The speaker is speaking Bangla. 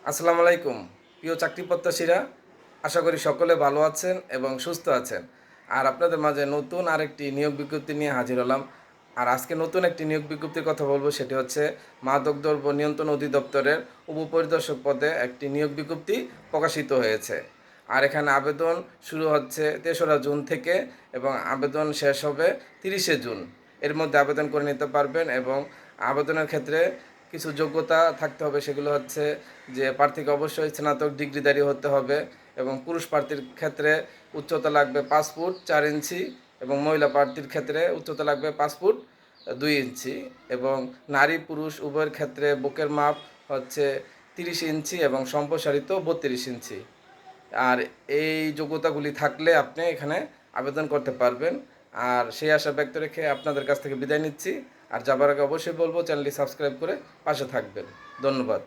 আসসালামু আলাইকুম প্রিয় চাকরি প্রত্যাশীরা, আশা করি সকলে ভালো আছেন এবং সুস্থ আছেন। আর আপনাদের মাঝে নতুন আরেকটি নিয়োগ বিজ্ঞপ্তি নিয়ে হাজির হলাম। আর আজকে নতুন একটি নিয়োগ বিজ্ঞপ্তির কথা বলবো, সেটি হচ্ছে মাদকদ্রব্য নিয়ন্ত্রণ অধিদপ্তরের উপপরিদর্শক পদে একটি নিয়োগ বিজ্ঞপ্তি প্রকাশিত হয়েছে। আর এখানে আবেদন শুরু হচ্ছে ৩রা জুন থেকে এবং আবেদন শেষ হবে 30শে জুন। এর মধ্যে আবেদন করে নিতে পারবেন এবং আবেদনের ক্ষেত্রে কিছু যোগ্যতা থাকতে হবে। সেগুলো হচ্ছে যে প্রার্থীকে অবশ্যই স্নাতক ডিগ্রিধারী হতে হবে এবং পুরুষ প্রার্থীর ক্ষেত্রে উচ্চতা লাগবে 5 ফুট 4 ইঞ্চি এবং মহিলা প্রার্থীর ক্ষেত্রে উচ্চতা লাগবে 5 ফুট 2 ইঞ্চি এবং নারী পুরুষ উভয়ের ক্ষেত্রে বুকের মাপ হচ্ছে 30 ইঞ্চি এবং সম্প্রসারিত 32 ইঞ্চি। আর এই যোগ্যতাগুলি থাকলে আপনি এখানে আবেদন করতে পারবেন। আর সেই আশা ব্যক্ত রেখে আপনাদের কাছ থেকে বিদায় নিচ্ছি। আর যাবার আগে অবশ্যই বলবো চ্যানেলটি সাবস্ক্রাইব করে পাশে থাকবেন। ধন্যবাদ।